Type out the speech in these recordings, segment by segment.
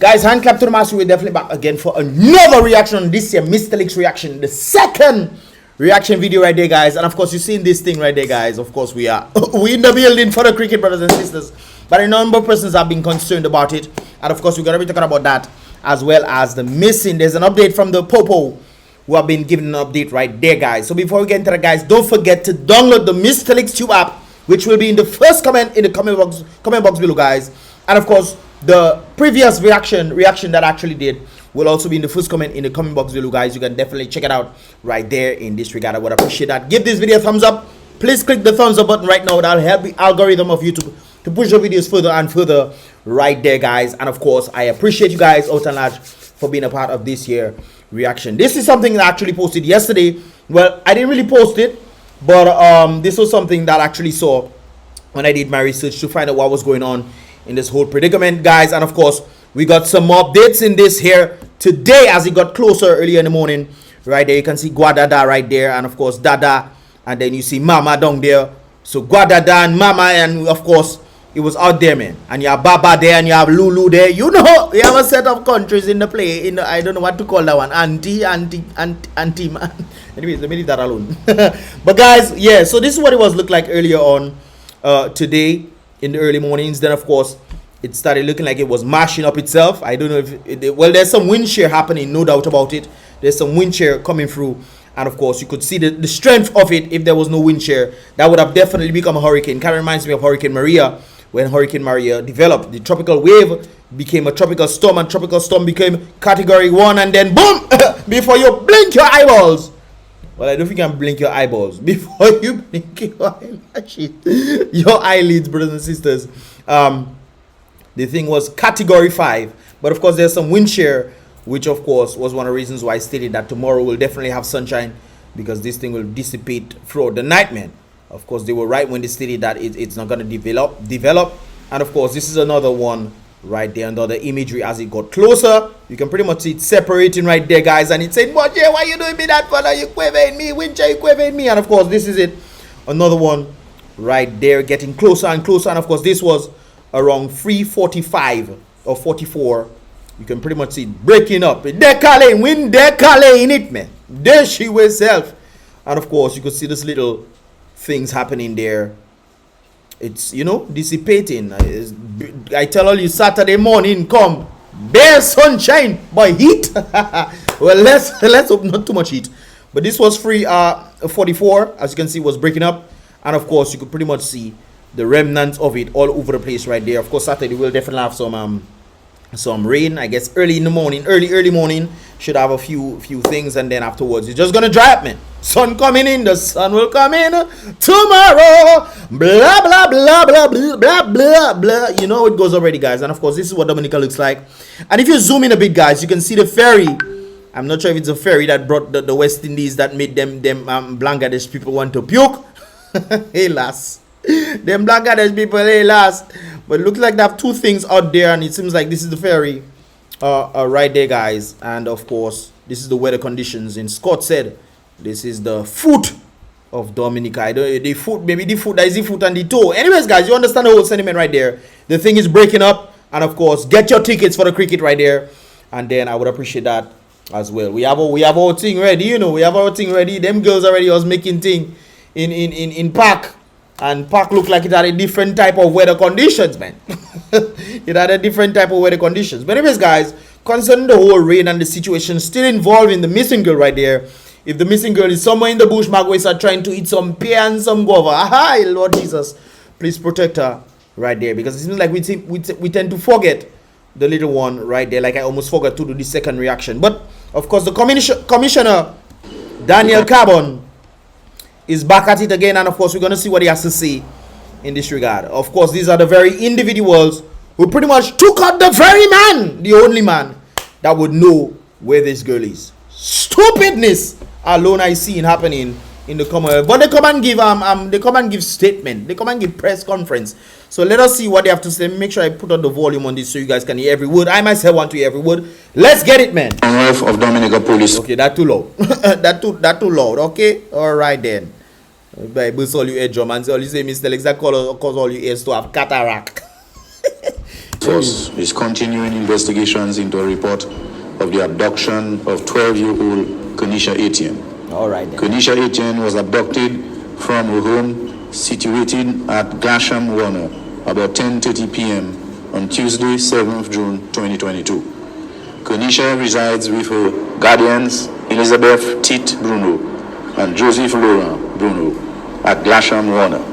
Guys, hand clap to the master. We're definitely back again for another reaction on this year Mystelics reaction, the second reaction video right there, guys. And of course, you've seen this thing right there, guys. Of course, we in the building for the cricket brothers and sisters, but a number of persons have been concerned about it, and of course, we're gonna be talking about that as well as the missing. There's an update from the Popo who have been given an update right there, guys. So before we get into that, guys, don't forget to download the Mystelics Tube app, which will be in the first comment in the comment box below, guys. And of course, the previous reaction that I actually did will also be in the first comment in the comment box below, guys. You can definitely check it out right there in this regard. I would appreciate that. Give this video a thumbs up. Please click the thumbs up button right now. That'll help the algorithm of YouTube to push the videos further and further right there, guys. And of course, I appreciate you guys out and large for being a part of this here reaction. This is something that I actually posted yesterday. Well, I didn't really post it, but this was something that I actually saw when I did my research to find out what was going on in this whole predicament, guys. And of course, we got some more updates in this here today as it got closer earlier in the morning. Right there, you can see Guadada right there, and of course Dada, and then you see Mama down there. So Guadada and Mama, and of course it was out there, man. And you have Baba there, and you have Lulu there. You know, you have a set of countries in the play. In the, I don't know what to call that one. Auntie, man. Anyways, let me leave that alone. But guys, yeah. So this is what it was looked like earlier on today in the early mornings. Then of course it started looking like it was mashing up itself. I don't know if well, there's some wind shear happening, no doubt about it. There's some wind shear coming through, and of course you could see the strength of it. If there was no wind shear, that would have definitely become a hurricane. Kind of reminds me of Hurricane Maria. When Hurricane Maria developed, the tropical wave became a tropical storm, and tropical storm became category 1, and then boom, before you blink your eyeballs. Well, I don't think you can blink your eyeballs before you blink your eyelashes, your eyelids, brothers and sisters. The thing was category 5, but of course there's some wind shear, which of course was one of the reasons why I stated that tomorrow we'll definitely have sunshine, because this thing will dissipate throughout the night, man. Of course, they were right when they stated that it's not going to develop. And of course, this is another one right there under the imagery as it got closer. You can pretty much see it separating right there, guys. And it's saying, "But yeah, why you doing me that, fella? You quavering me, winter, you quavering me." And of course, this is it. Another one right there getting closer and closer. And of course, this was around 3:45 or 44. You can pretty much see it breaking up. Decale, wind decale in it, man. There she was self. And of course, you could see this little things happening there. It's, you know, dissipating. I tell all you, Saturday morning come bare sunshine by heat. Well, let's hope not too much heat. But this was 3:44, as you can see, was breaking up, and of course you could pretty much see the remnants of it all over the place right there. Of course, Saturday will definitely have some rain, I guess. Early in the morning, early morning should have a few things, and then afterwards it's just gonna dry up, man. Sun coming in, the sun will come in tomorrow, blah blah blah blah blah blah blah blah. You know it goes already, guys. And of course this is what Dominica looks like. And if you zoom in a bit, guys, you can see the ferry. I'm not sure if it's a ferry that brought the West Indies, that made them Bangladesh people want to puke. Hey lass, them Bangladesh people, hey lass. But it looks like they have two things out there, and it seems like this is the ferry right there, guys. And of course, this is the weather conditions. And Scott said this is the foot of Dominica. I don't, the foot, maybe the foot, that is the foot and the toe. Anyways, guys, you understand the whole sentiment right there. The thing is breaking up, and of course, get your tickets for the cricket right there. And then I would appreciate that as well. We have our thing ready, you know. We have our thing ready. Them girls already was making thing in park. And park looked like it had a different type of weather conditions, man. It had a different type of weather conditions. But anyways, guys, concerning the whole rain and the situation still involving the missing girl right there. If the missing girl is somewhere in the bush, Magways are trying to eat some pear and some guava. Hi, Lord Jesus, please protect her right there, because it seems like we tend to forget the little one right there. Like I almost forgot to do the second reaction. But of course, the commissioner Daniel Carbon is back at it again, and of course we're going to see what he has to say in this regard. Of course, these are the very individuals who pretty much took out the very man, the only man that would know where this girl is. Stupidness alone I see happening in the Commonwealth. But they come and give statement, they come and give press conference. So let us see what they have to say. Make sure I put on the volume on this so you guys can hear every word. I myself want to hear every word. Let's get it, man. Commonwealth of Dominica Police. Okay, that too loud. that too loud. Okay, all right then. Bible all you eardrum and all you say Mystelics that cause all your ears to have cataract. Force is continuing investigations into a report of the abduction of 12-year-old Kenisha Etienne. All right. Kenisha Etienne was abducted from her home situated at Glasham, Warner, about 10:30 p.m. on Tuesday, 7th June 2022. Kenisha resides with her guardians Elizabeth Tit Bruno and Joseph Laurent Bruno at Glasham, Warner.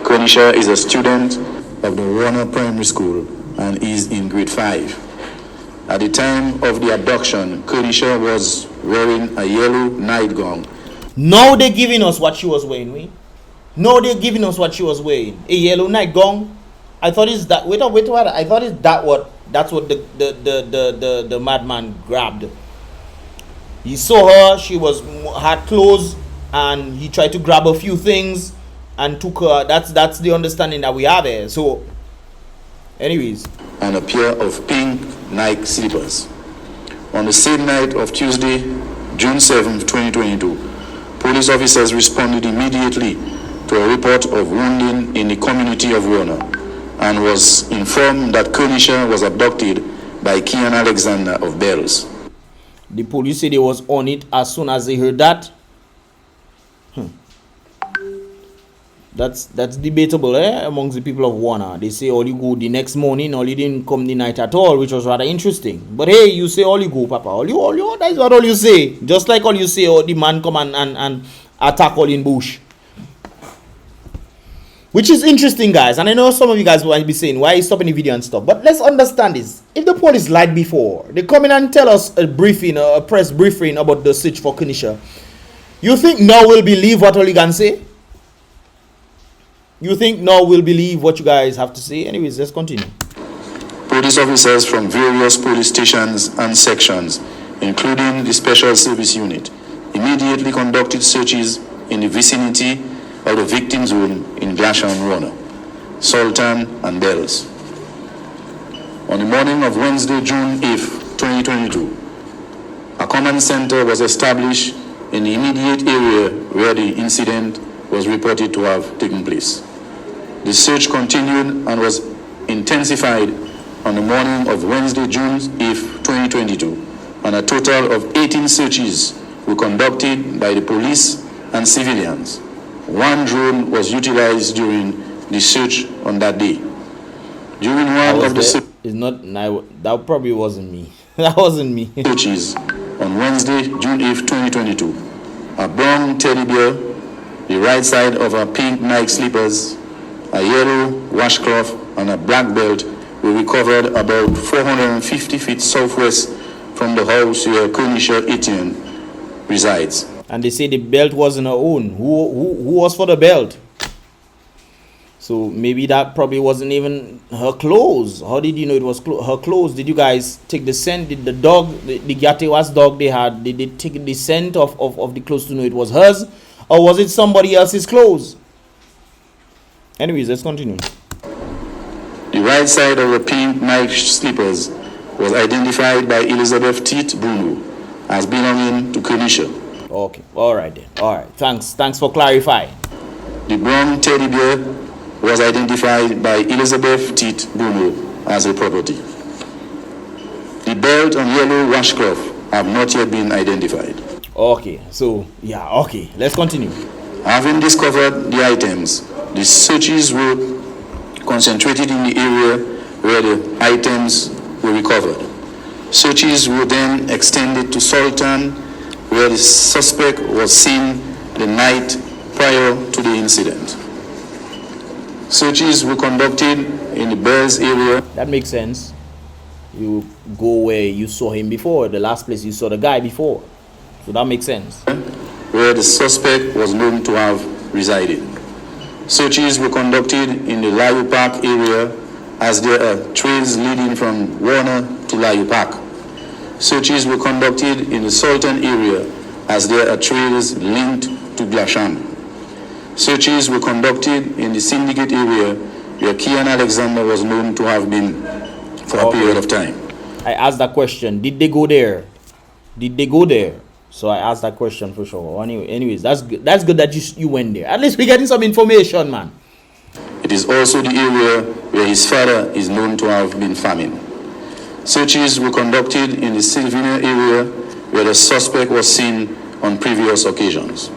Kenisha is a student of the Warner Primary School and is in grade 5. At the time of the abduction, Kenisha was wearing a yellow nightgown. Now they're giving us what she was wearing, we? Now they're giving us what she was wearing. A yellow nightgown. I thought it's that. Wait, I thought it's that what. That's what the madman grabbed. He saw her. She had clothes, and he tried to grab a few things and took her. That's the understanding that we have here. So, anyways, and a pair of pink Nike slippers. On the same night of Tuesday, June 7th, 2022, police officers responded immediately to a report of wounding in the community of Warner and was informed that Kenisha was abducted by Kian Alexander of Bells. The police said they was on it as soon as they heard that. That's debatable, amongst the people of Warner. They say all you go the next morning, all you didn't come the night at all, which was rather interesting. But hey, you say all you go, Papa. All you, that's what all you say. Just like all you say, oh, the man come and attack all in bush. Which is interesting, guys. And I know some of you guys might be saying, why are you stopping the video and stuff? But let's understand this. If the police lied before, they come in and tell us a press briefing about the search for Kenisha, you think now we'll believe what all you can say? You think now we'll believe what you guys have to say? Anyways, let's continue. Police officers from various police stations and sections, including the Special Service Unit, immediately conducted searches in the vicinity of the victim's home in Glasham, Warner, Sultan and Bells. On the morning of Wednesday, June 8th, 2022, a command center was established in the immediate area where the incident was reported to have taken place. The search continued and was intensified on the morning of Wednesday, June 8th, 2022, and a total of 18 searches were conducted by the police and civilians. One drone was utilized during the search on that day. During one of the that probably wasn't me. That wasn't me. Searches on Wednesday, June 8th, 2022, a brown teddy bear, the right side of a pink Nike slippers, a yellow washcloth, and a black belt were recovered about 450 feet southwest from the house where Kenisha Etienne resides. And they say the belt wasn't her own. Who was for the belt? So maybe that probably wasn't even her clothes. How did you know it was her clothes? Did you guys take the scent? Did the dog, the Gatewas dog they had, did they take the scent of the clothes to know it was hers? Or was it somebody else's clothes? Anyways, let's continue. The right side of the pink Nike slippers was identified by Elizabeth Tit Bruno as belonging to Kenisha. Okay, all right then. All right, thanks for clarifying. The brown teddy bear was identified by Elizabeth Tit Bruno as a property. The belt and yellow washcloth have not yet been identified. Okay, so yeah, okay, let's continue. Having discovered the items, the searches were concentrated in the area where the items were recovered. Searches were then extended to Sultan, where the suspect was seen the night prior to the incident. Searches were conducted in the Bells area. That makes sense. You go where you saw him before, the last place you saw the guy before. So that makes sense. Where the suspect was known to have resided. Searches were conducted in the Layu Park area as there are trails leading from Warner to Layu Park. Searches were conducted in the Sultan area as there are trails linked to Glasham. Searches were conducted in the Syndicate area where Kian Alexander was known to have been for a period of time. I asked that question. Did they go there? Did they go there? So I asked that question for sure. Anyways, that's good that you went there. At least we're getting some information, man. The It is also the area where his father is known to have been farming. Searches were conducted in the Sylvania area where the suspect was seen on previous occasions.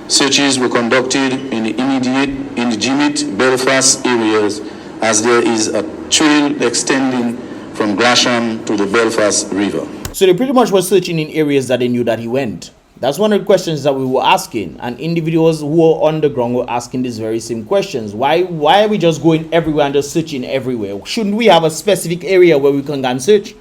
Searches were conducted in the immediate Belfast areas, as there is a trail extending from Glasham to the Belfast River. So they pretty much were searching in areas that they knew that he went. That's one of the questions that we were asking, and individuals who were on the ground were asking these very same questions. Why are we just going everywhere and just searching everywhere? Shouldn't we have a specific area where we can go and search?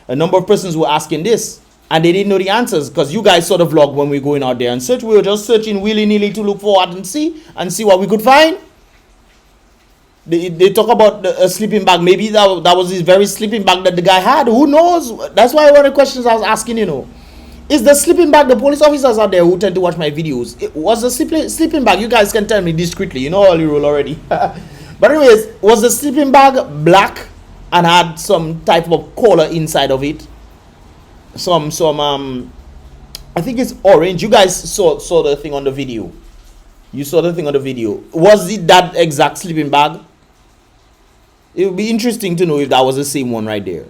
A number of persons were asking this, and they didn't know the answers, because you guys saw the vlog when we were going out there and search. We were just searching willy-nilly to look forward and see what we could find. They talk about a sleeping bag. Maybe that was this very sleeping bag that the guy had. Who knows? That's why one of the questions I was asking, is the sleeping bag, the police officers out there who tend to watch my videos, was the sleeping bag, you guys can tell me discreetly, you know all the rule already. But anyways, was the sleeping bag black and had some type of color inside of it? Some I think it's orange. You guys saw the thing on the video. You saw the thing on the video. Was it that exact sleeping bag? It would be interesting to know if that was the same one right there.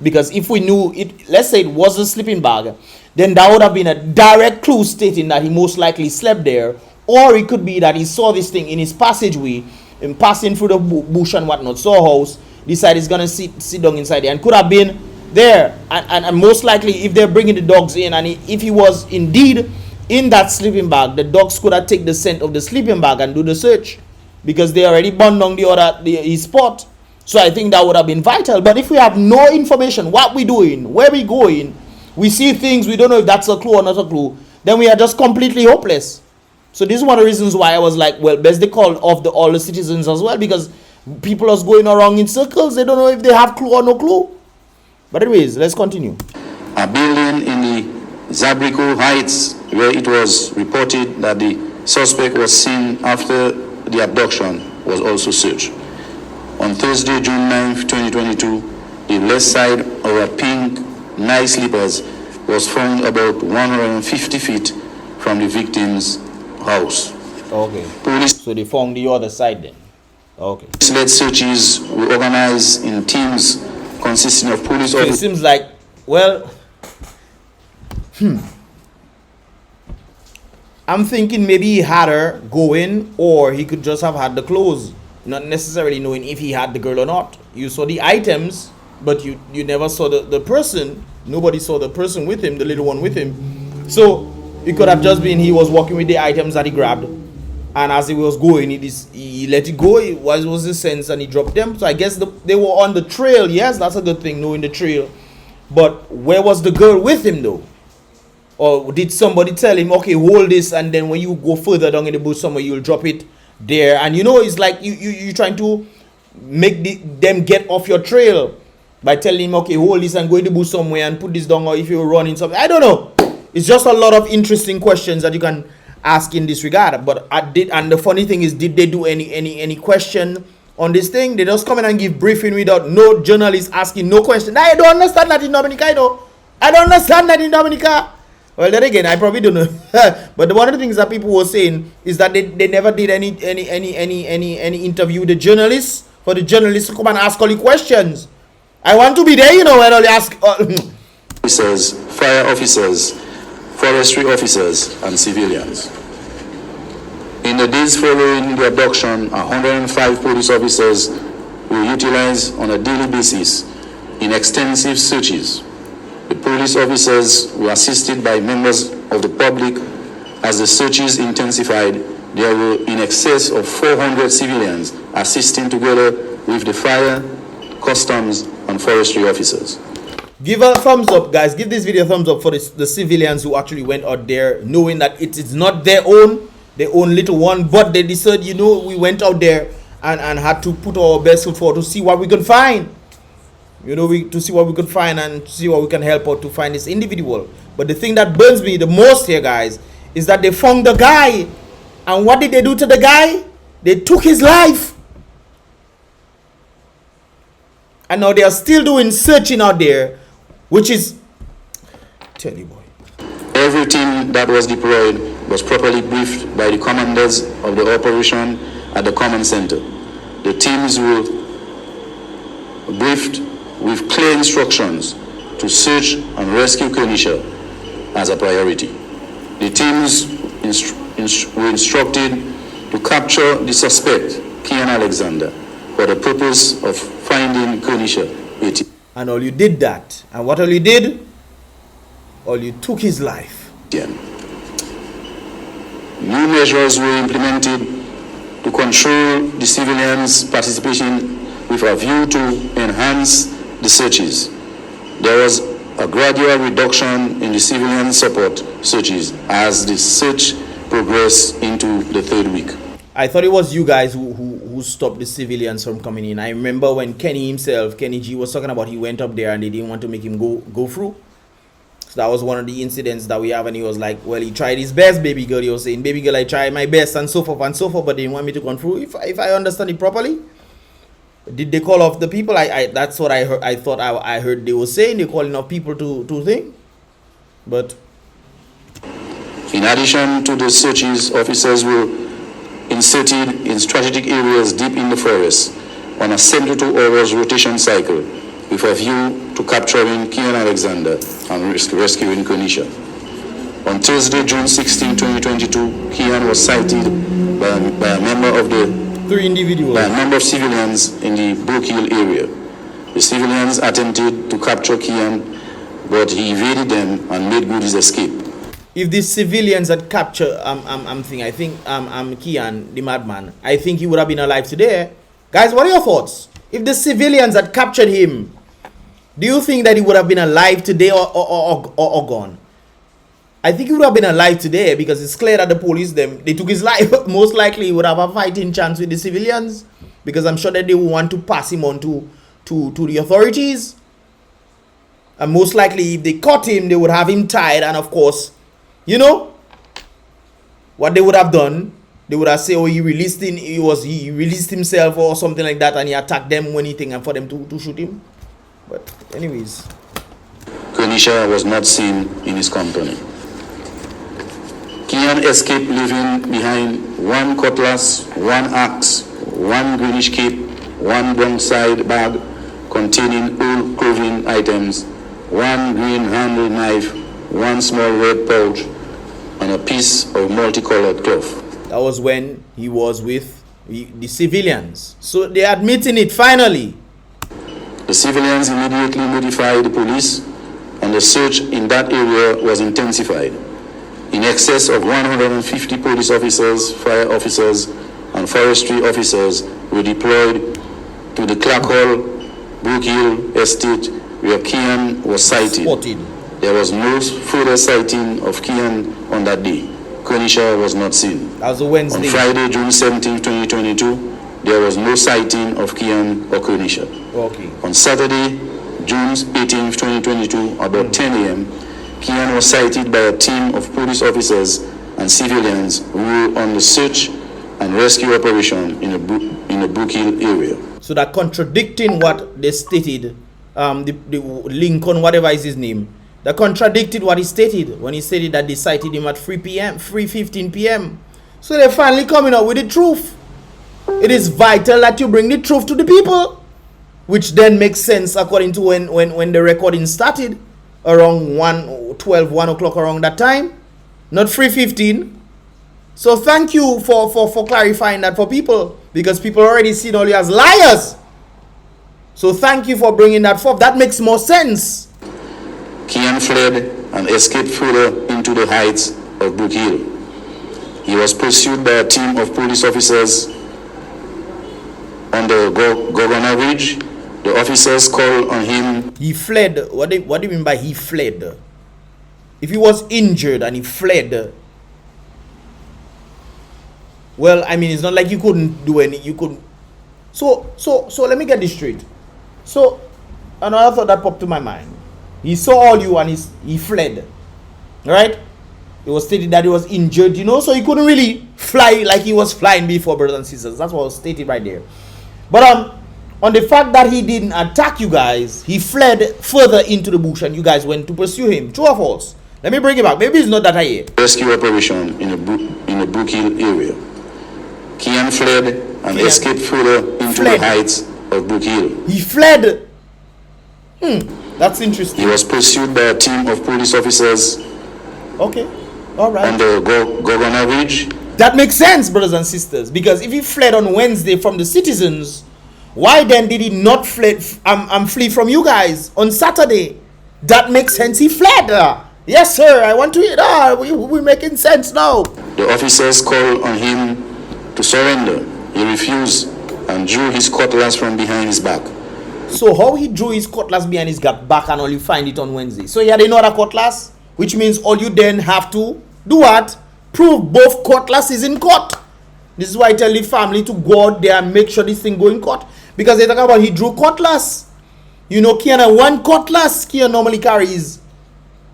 Because if we knew it, let's say it was a sleeping bag, then that would have been a direct clue stating that he most likely slept there. Or it could be that he saw this thing in his passageway, in passing through the bush and whatnot, saw a house, decided he's gonna sit down inside there, and could have been there. And most likely, if they're bringing the dogs in, and if he was indeed in that sleeping bag, the dogs could have taken the scent of the sleeping bag and do the search, because they already burned down his spot. So I think that would have been vital. But if we have no information, what we doing, where we going, we see things, we don't know if that's a clue or not a clue, then we are just completely hopeless. So this is one of the reasons why I was like, well, best they call off all the citizens as well, because people are going around in circles. They don't know if they have clue or no clue. But anyways, let's continue. A building in the Zabrico Heights, where it was reported that the suspect was seen after the abduction, was also searched. On Thursday, June 9th, 2022, the left side of a pink Nike slippers was found about 150 feet from the victim's house. Okay. Police, so they found the other side then. Okay. Police-led searches were organized in teams consisting of police officers. It seems like, well, I'm thinking maybe he had her go in, or he could just have had the clothes, not necessarily knowing if he had the girl or not. You saw the items, but you never saw the person. Nobody saw the person with him, the little one with him. So it could have just been he was walking with the items that he grabbed, and as he was going, he let it go. It was his sense, and he dropped them. So I guess they were on the trail. Yes, that's a good thing, knowing the trail. But where was the girl with him though? Or did somebody tell him, okay, hold this, and then when you go further down in the bush somewhere, you'll drop it there? And it's like you trying to make them get off your trail by telling him, okay, hold this and go in the bush somewhere and put this down, or if you're running something. I don't know. It's just a lot of interesting questions that you can ask in this regard. But and the funny thing is, did they do any question on this thing? They just come in and give briefing without no journalist asking no question. I don't understand that in Dominica, I don't understand that in Dominica. Well, then again, I probably don't know. But one of the things that people were saying is that they never did any interview with the journalists, for the journalists to come and ask all the questions. I want to be there, when all they ask. Officers, fire officers, forestry officers, and civilians. In the days following the abduction, 105 police officers were utilized on a daily basis in extensive searches. The police officers were assisted by members of the public. As the searches intensified, there were in excess of 400 civilians assisting together with the fire, customs, and forestry officers. Give a thumbs up, guys. Give this video a thumbs up for the civilians who actually went out there, knowing that it is not their own little one, but they decided, we went out there and had to put our best foot forward to see what we could find. To see what we could find and see what we can help out to find this individual. But the thing that burns me the most here, guys, is that they found the guy. And what did they do to the guy? They took his life. And now they are still doing searching out there, which is, tell you boy. Every team that was deployed was properly briefed by the commanders of the operation at the command center. the teams were briefed with clear instructions to search and rescue Kenisha as a priority. The teams were instructed to capture the suspect, Kian Alexander, for the purpose of finding Kenisha. And all you did that. And what all you did? All you took his life. New measures were implemented to control the civilians' participation with a view to enhance the searches. There was a gradual reduction in the civilian support searches as the search progressed into the third week. I thought it was you guys who stopped the civilians from coming in. I remember when Kenny G was talking about he went up there and they didn't want to make him go through. So that was one of the incidents that we have, and he was like, well, he tried his best, baby girl. He was saying, baby girl, I tried my best and so forth, but they didn't want me to come through. If I understand it properly. Did they call off the people? That's what I heard. I thought I heard they were saying they're calling off people to think. But in addition to the searches, officers were inserted in strategic areas deep in the forest on a 72 hours rotation cycle with a view to capturing Kian Alexander and rescuing Kenisha. On Thursday, June 16, 2022, Kian was sighted by a member of the three individuals. By a number of civilians in the Brook Hill area. The civilians attempted to capture Kian, but he evaded them and made good his escape. If the civilians had captured Kian, the madman, I think he would have been alive today. Guys, what are your thoughts? If the civilians had captured him, do you think that he would have been alive today or gone? I think he would have been alive today because it's clear that the police, they took his life. Most likely he would have a fighting chance with the civilians because I'm sure that they will want to pass him on to the authorities. And most likely if they caught him, they would have him tied. And of course, you know, what they would have done, they would have said, oh, he released himself or something like that and he attacked them when he think and for them to shoot him. But anyways. Kenisha was not seen in his company. Kian escaped leaving behind one cutlass, one axe, one greenish cape, one broadside bag containing old clothing items, one green handled knife, one small red pouch, and a piece of multicolored cloth. That was when he was with the civilians. So they're admitting it finally. The civilians immediately notified the police and the search in that area was intensified. In excess of 150 police officers, fire officers, and forestry officers were deployed to the Clark Hall, Brook Hill estate where Kian was sighted. There was no further sighting of Kian on that day. Kenisha was not seen. That was a Wednesday. On Friday, June 17, 2022, there was no sighting of Kian or Kenisha. Okay. On Saturday, June 18, 2022, about 10 a.m., Kian was sighted by a team of police officers and civilians who were on the search and rescue operation in the Brook Hill area. So that contradicting what they stated, the Lincoln, whatever is his name, that contradicted what he stated when he stated that they sighted him at 3:15 p.m. So they're finally coming out with the truth. It is vital that you bring the truth to the people, which then makes sense according to when the recording started around 1 o'clock around that time, not 3:15. So thank you for clarifying that for people, because people already seen all you as liars. So thank you for bringing that forth. That makes more sense. Kian fled and escaped further into the heights of Brook Hill. He was pursued by a team of police officers on the Governor Ridge. The officers called on him. He fled. What do you mean by he fled? If he was injured and he fled, well, I mean, it's not like you couldn't do any. You couldn't. So let me get this straight. So another thought that popped to my mind. He saw all you and he fled. Right? It was stated that he was injured, you know, so he couldn't really fly like he was flying before, brothers and sisters. That's what was stated right there. But on the fact that he didn't attack you guys, he fled further into the bush and you guys went to pursue him. True or false? Let me bring it back. Maybe it's not that high. Rescue operation in the Brook Hill area. Kian fled and escaped further into the heights of Brook Hill. He fled. That's interesting. He was pursued by a team of police officers. Okay, all right. On the Governor Ridge. That makes sense, brothers and sisters, because if he fled on Wednesday from the citizens, why then did he not flee from you guys on Saturday? That makes sense. He fled. Yes, sir. I want to eat. We're making sense now. The officers called on him to surrender. He refused and drew his cutlass from behind his back. So how he drew his cutlass behind his back and only find it on Wednesday? So he had another cutlass, which means all you then have to do what? Prove both cutlasses in court. This is why I tell the family to go out there and make sure this thing go in court. Because they talk about he drew cutlass. You know, Kiana one cutlass Kiana normally carries.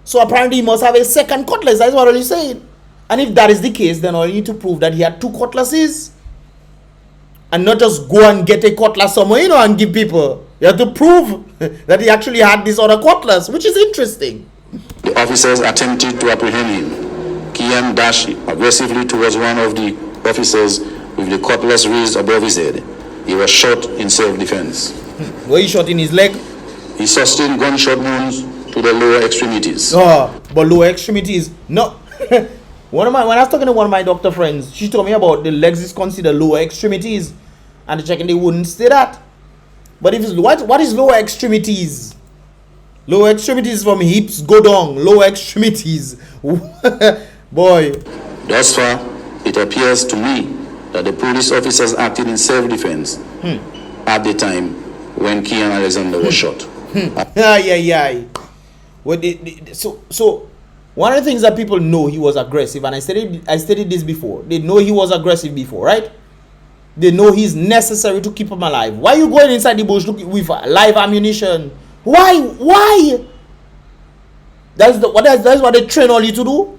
So apparently he must have a second cutlass. That's what he's saying. And if that is the case, then all you need to prove that he had two cutlasses. And not just go and get a cutlass somewhere, you know, and give people. You have to prove that he actually had this other cutlass, which is interesting. The officers attempted to apprehend him. Kian dashed aggressively towards one of the officers with the cutlass raised above his head. He was shot in self-defense. Were he shot in his leg? He sustained gunshot wounds to the lower extremities. But lower extremities, no. When I was talking to one of my doctor friends, she told me about the legs is considered lower extremities, and the checking they wouldn't say that. But if it's what is lower extremities? Lower extremities from hips go down. Lower extremities. Boy. Thus far, it appears to me that the police officers acted in self-defense at the time when Kian Alexander was shot. So one of the things that people know, he was aggressive, and I stated this before. They know he was aggressive before, right? They know he's necessary to keep him alive. Why are you going inside the bush with live ammunition? Why? That's what they train all you to do.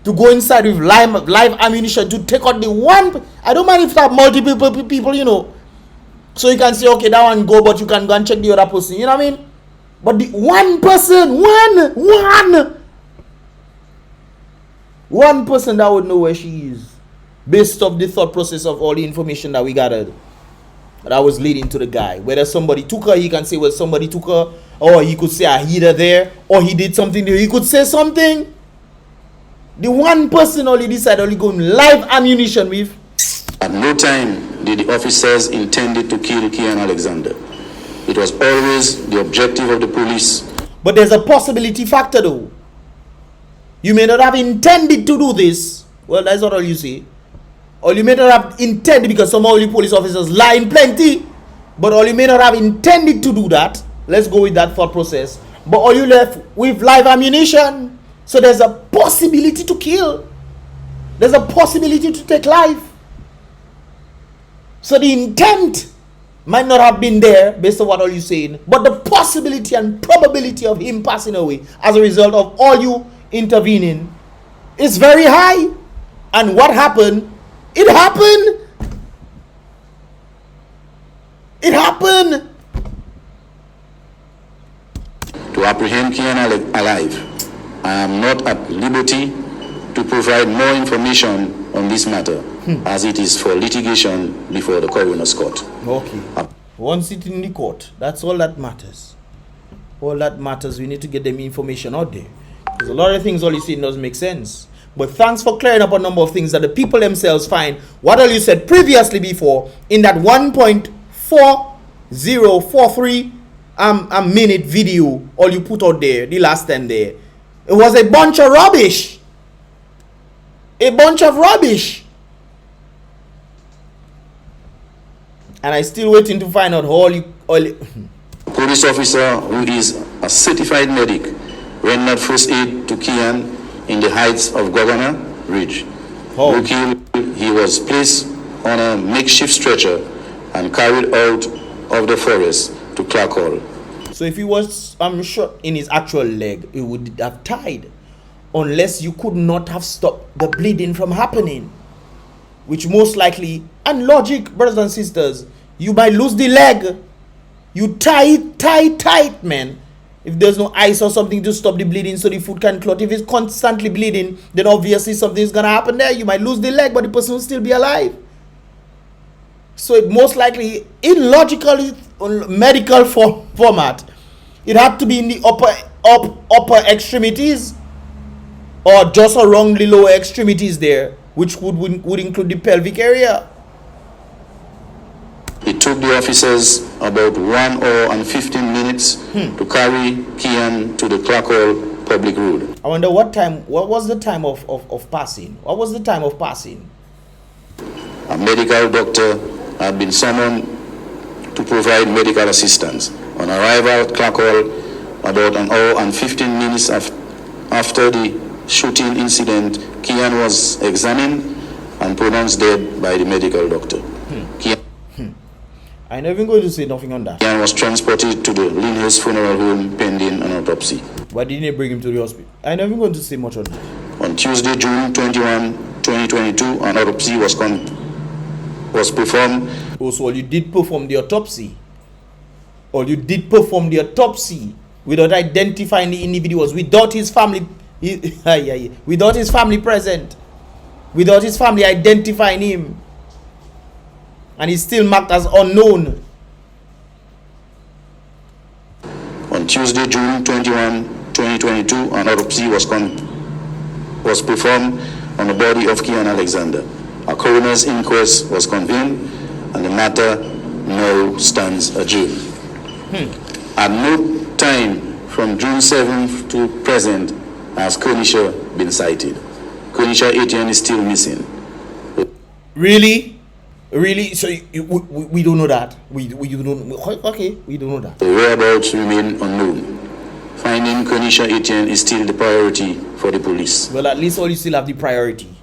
To go inside with live ammunition to take out the one. I don't mind if there are multiple people, you know. So you can say, okay, that one go, but you can go and check the other person. You know what I mean? But the one person, one person that would know where she is, based off the thought process of all the information that we gathered, that was leading to the guy. Whether somebody took her, he can say, well, somebody took her, or he could say, I hid her there, or he did something there. He could say something. The one person only decided only going live ammunition with. At no time did the officers intended to kill Kian Alexander. It was always the objective of the police. But there's a possibility factor though. You may not have intended to do this. Well, that's not all you say. Or you may not have intended, because some of the police officers lie in plenty. But or you may not have intended to do that. Let's go with that thought process. But all you left with live ammunition. So there's a possibility to kill. There's a possibility to take life. So the intent might not have been there based on what all you're saying, but the possibility and probability of him passing away as a result of all you intervening is very high. And what happened? It happened. It happened. To apprehend Kian alive, I am not at liberty to provide more information on this matter, as it is for litigation before the coroner's court. Okay. Once it's in the court, that's all that matters. All that matters, we need to get them information out there. Because a lot of things all you see doesn't make sense. But thanks for clearing up a number of things that the people themselves find. What all you said previously before in that 1.4043 minute video all you put out there, the last 10 there. It was a bunch of rubbish. A bunch of rubbish. And I still waiting to find out all you. Police officer who is a certified medic rendered first aid to Kian in the heights of Governor Ridge. He was placed on a makeshift stretcher and carried out of the forest to Clark Hall. So if he was shot in his actual leg, it would have died, unless you could not have stopped the bleeding from happening, which most likely, and logic, brothers and sisters, you might lose the leg. You tie it tight, man. If there's no ice or something to stop the bleeding so the foot can clot, if it's constantly bleeding, then obviously something's gonna happen there. You might lose the leg, but the person will still be alive. So it most likely, in logical medical format, it had to be in the upper extremities, or just around the lower extremities there, which would include the pelvic area. It took the officers about 1 hour and 15 minutes to carry Kian to the Clarkhall public road. I wonder what was the time of passing? What was the time of passing? A medical doctor had been summoned to provide medical assistance. On arrival at Clarkhall, about 1 hour and 15 minutes after the shooting incident, Kian was examined and pronounced dead by the medical doctor. I'm not even going to say nothing on that. Kian was transported to the Lyndhurst Funeral Home pending an autopsy. Why didn't they bring him to the hospital? I'm not even going to say much on that. On Tuesday, June 21, 2022, an autopsy was performed. Also, you did perform the autopsy. Or you did perform the autopsy without identifying the individuals, without his family, without his family present, without his family identifying him, and he's still marked as unknown. On Tuesday, June 21, 2022, an autopsy was performed on the body of Kian Alexander. A coroner's inquest was convened, and the matter now stands adjourned. At no time from June 7th to present has Konisha been cited. Konisha Etienne is still missing. Really? Really? So we don't know that. We don't. Okay, we don't know that. The whereabouts remain unknown. Finding Konisha Etienne is still the priority for the police. Well, at least all you still have the priority.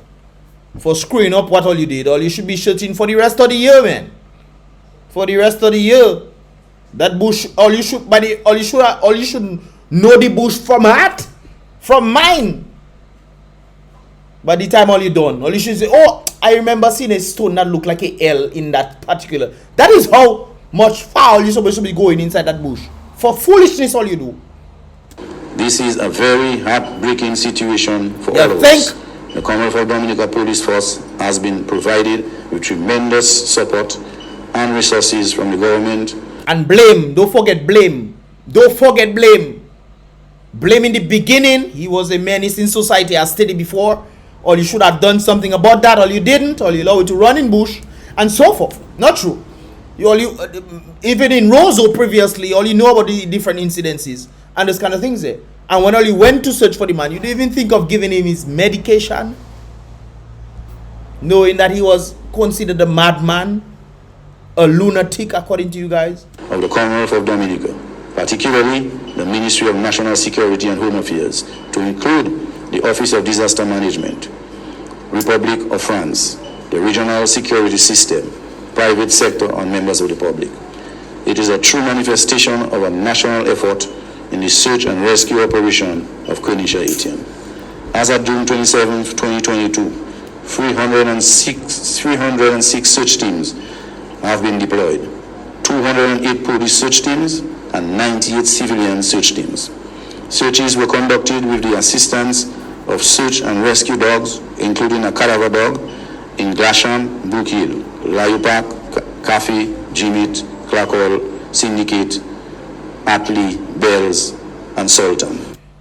For screwing up what all you did, all you should be shooting for the rest of the year, man. For the rest of the year. That bush, all you should know the bush from heart, from mine. By the time all you done, all you should say, oh, I remember seeing a stone that looked like a L in that particular. That is how much foul you're supposed to be going inside that bush. For foolishness, all you do. This is a very heartbreaking situation for all of us. The Commonwealth of Dominica Police Force has been provided with tremendous support and resources from the government. And blame, don't forget blame. Don't forget blame. Blame in the beginning, he was a menace in society, as stated before. Or you should have done something about that, or you didn't, or you allowed it to run in bush, and so forth. Not true. Even in Roseau previously, all you know about the different incidences and those kind of things there. And when all you went to search for the man, you didn't even think of giving him his medication, knowing that he was considered a madman, a lunatic, according to you guys. Of the Commonwealth of Dominica, particularly the Ministry of National Security and Home Affairs, to include the Office of Disaster Management, Republic of France, the Regional Security System, private sector, and members of the public. It is a true manifestation of a national effort in the search and rescue operation of Konisha Etienne. As of June 27, 2022, 306 search teams have been deployed, 208 police search teams, and 98 civilian search teams. Searches were conducted with the assistance of search and rescue dogs, including a cadaver dog, in Glasham, Brook Hill, Layu Park, Cafe, Jimit, Clarkhall, Syndicate, Atley, Bells, and Sultan.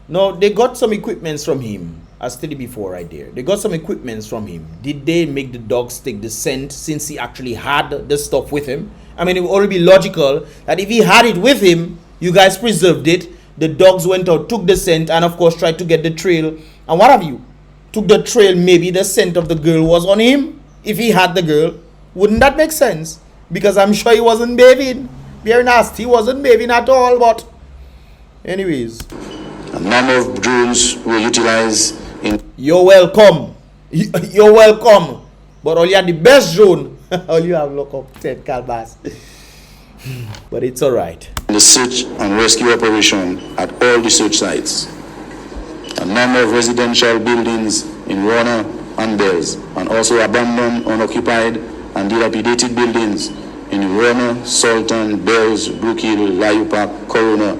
No, they got some equipments from him, as stated before right there. They got some equipments from him. Did they make the dogs take the scent since he actually had the stuff with him? I mean, it would already be logical that if he had it with him, you guys preserved it, the dogs went out, took the scent, and of course tried to get the trail. And what have you? Took the trail, maybe the scent of the girl was on him. If he had the girl, wouldn't that make sense? Because I'm sure he wasn't bathing. Very nasty, he wasn't bathing at all, but anyways. A number of drones were utilized in... You're welcome. You're welcome. But all you had the best drone. All you have lock up 10 calbas. But it's alright. The search and rescue operation at all the search sites. A number of residential buildings in Warner and Bells, and also abandoned, unoccupied, and dilapidated buildings in Warner, Sultan, Bells, Brook Hill, Layu Park, Corona,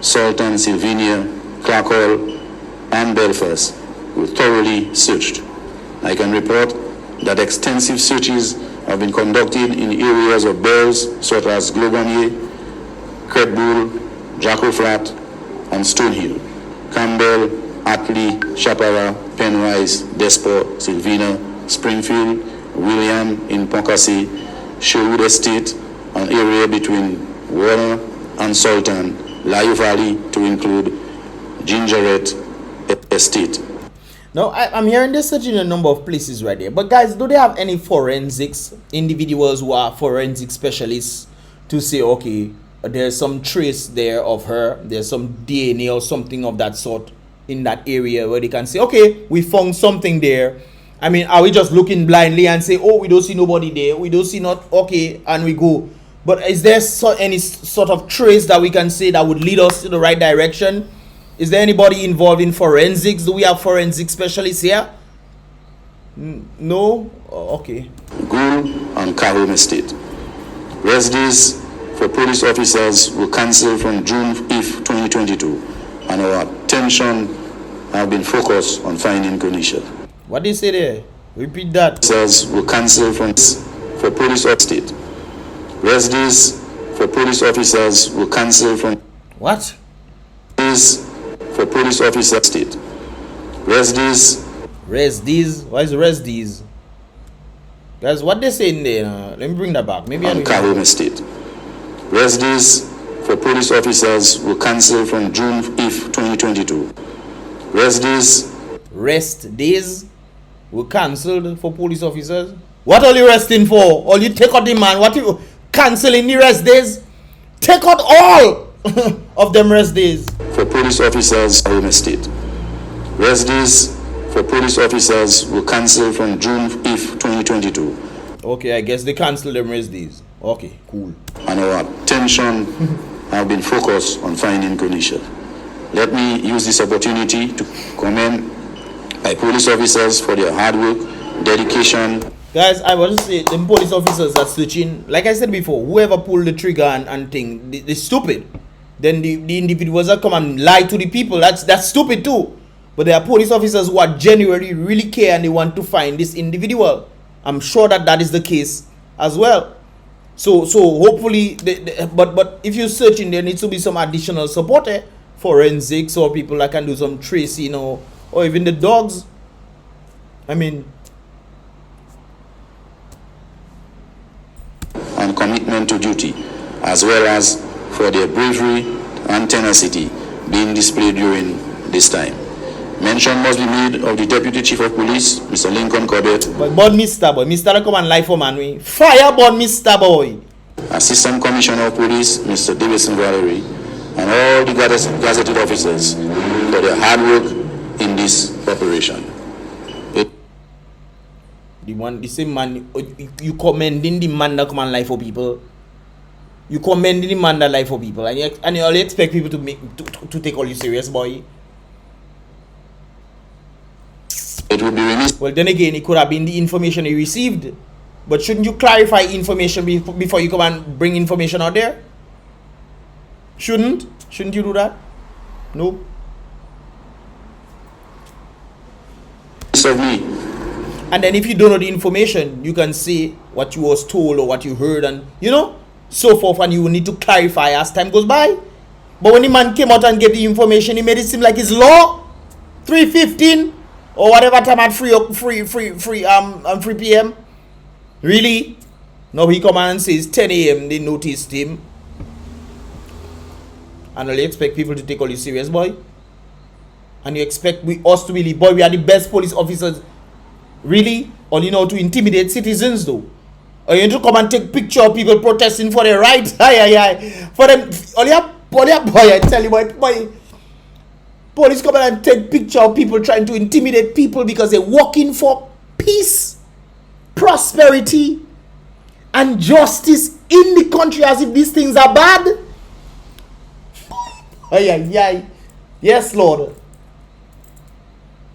Sultan, Sylvania, Clarkhall, and Belfast were thoroughly searched. I can report that extensive searches have been conducted in areas of bells such as Globanier, Credbull, Jacko Flat, and Stonehill, Campbell, Atley, Chapara, Penrise, Despot, Sylvina, Springfield, William in Poncassi, Sherwood Estate, an area between Warner and Sultan, Layo Valley to include Gingeret Estate. Now, I'm hearing they're searching a number of places right there. But guys, do they have any forensics, individuals who are forensic specialists to say, okay, there's some trace there of her, there's some DNA or something of that sort in that area where they can say, okay, we found something there. I mean, are we just looking blindly and say, oh, we don't see nobody there, we don't see not, okay, and we go. But is there any sort of trace that we can say that would lead us to the right direction? Is there anybody involved in forensics? Do we have forensic specialists here? No? Oh, okay. Gould and Cahoon Estate. Rest days for police officers were cancelled from June 5th, 2022, and our attention have been focused on finding Konisha. What did you say there? Repeat that. Officers were cancelled for police estate. Rest days for police officers were cancelled from what? For police officers state. Rest days. Rest days? Why is rest days? Guys, what they say in there? Let me bring that back. Maybe I Cahoon Estate. Rest days for police officers were cancelled from June 5th, 2022. Rest days. Rest days were cancelled for police officers. What are you resting for? All you take out the man? What you cancelling the rest days? Take out all of them rest days. For police officers, home estate. Rest days for police officers were cancelled from June 5th, 2022. Okay, I guess they cancelled them rest days. Okay, cool. And our attention have been focused on finding Konisha. Let me use this opportunity to commend my police officers for their hard work, dedication. Guys, I want to say, the police officers are searching, like I said before, whoever pulled the trigger and thing, they're stupid. Then the individuals that come and lie to the people, that's stupid too. But there are police officers who are genuinely really care and they want to find this individual. I'm sure that is the case as well. So hopefully, but if you're searching, there needs to be some additional support, forensics or people that can do some tracing or even the dogs. I mean, and commitment to duty, as well as for their bravery and tenacity being displayed during this time. Mention must be made of the Deputy Chief of Police, Mr. Lincoln Corbett. But Mr. Boy, Mr. come and lie for man, we fire born Mr. Boy. Assistant Commissioner of Police, Mr. Davidson Valerie, and all the gazetted officers for their hard work in this operation. The same man, you commending the man that come and lie for people. You commending the man that lie for people, and you only expect people to take all you serious, boy. It would be remiss. Well, then again, it could have been the information he received, but shouldn't you clarify information before you come and bring information out there? Shouldn't you do that? No. Of me. And then if you don't know the information, you can say what you was told or what you heard, and so forth, and you will need to clarify as time goes by. But when the man came out and gave the information, he made it seem like it's law. 3:15 or whatever time at 3 p.m. Really? Now he come and says 10 a.m. they noticed him. And you expect people to take all you serious, boy? And you expect us to believe, boy, we are the best police officers? Really? Or to intimidate citizens though? Or you need to come and take picture of people protesting for their rights? For them, boy, I tell you, boy. Police come and take picture of people trying to intimidate people because they're working for peace, prosperity, and justice in the country as if these things are bad. Yes, Lord.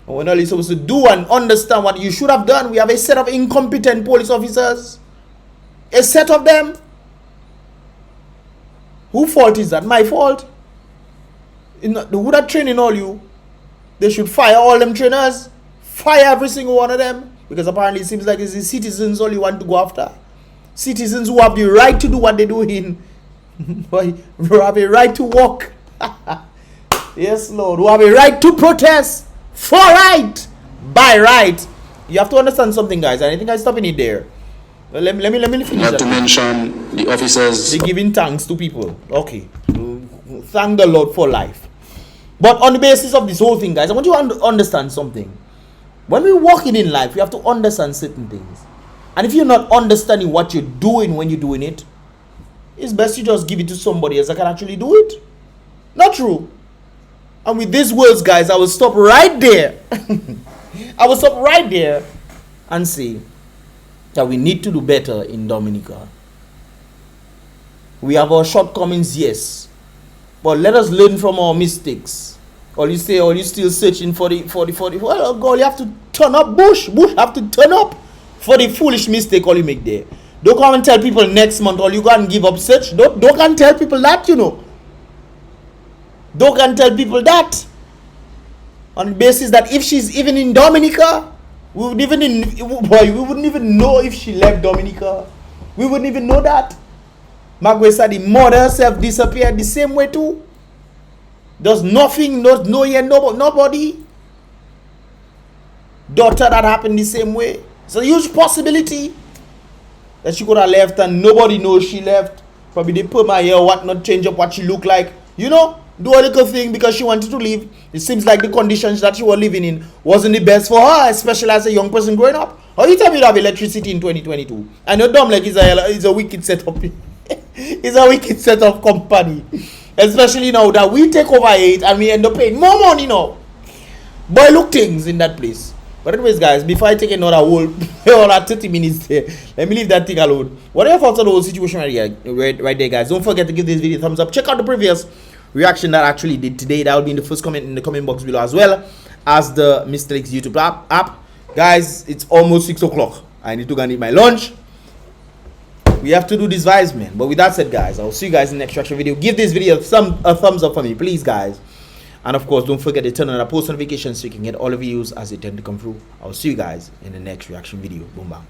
And we're not supposed to do and understand what you should have done. We have a set of incompetent police officers. A set of them. Whose fault is that? My fault? Who that training all you? They should fire all them trainers. Fire every single one of them. Because apparently it seems like it's the citizens all you want to go after. Citizens who have the right to do what they're doing, who have a right to walk. Yes, Lord, who have a right to protest for right, by right. You have to understand something, guys. I think I'm stopping it there. Well, let me finish. Not to mention the officers. They're giving thanks to people. Okay, thank the Lord for life. But on the basis of this whole thing, guys, I want you to understand something. When we're walking in life, we have to understand certain things. And if you're not understanding what you're doing when you're doing it, it's best you just give it to somebody else that can actually do it. Not true. And with these words, guys, I will stop right there. I will stop right there and say that we need to do better in Dominica. We have our shortcomings, yes. But let us learn from our mistakes. Or you say, or you still searching for the well, God, you have to turn up. Bush have to turn up for the foolish mistake all you make there. Don't come and tell people next month all you go and give up search. Don't come and tell people that, you know. Don't come and tell people that. On the basis that if she's even in Dominica, we wouldn't even know if she left Dominica. We wouldn't even know that. Magwe said the mother herself disappeared the same way too. Does nothing, nobody. Daughter that happened the same way. It's a huge possibility that she could have left and nobody knows she left. Probably they put my hair, what not, change up what she look like. You know, do a little thing because she wanted to leave. It seems like the conditions that she was living in wasn't the best for her, especially as a young person growing up. Or you tell me you have electricity in 2022 and your dumb like is a wicked setup. It's a wicked setup company. Especially now that we take over it and we end up paying more money now. Boy, look things in that place. But anyways, guys, before I take another whole 30 minutes there, let me leave that thing alone. What are your thoughts on the whole situation right there, guys? Don't forget to give this video a thumbs up. Check out the previous reaction that I actually did today. That will be in the first comment in the comment box below, as well as the Mystelics YouTube app. Guys, it's almost 6 o'clock. I need to go and eat my lunch. We have to do this vibes, man. But with that said, guys, I'll see you guys in the next reaction video. Give this video a thumbs up for me, please, guys. And of course, don't forget to turn on the post notifications so you can get all the videos as they tend to come through. I'll see you guys in the next reaction video. Boom, bang.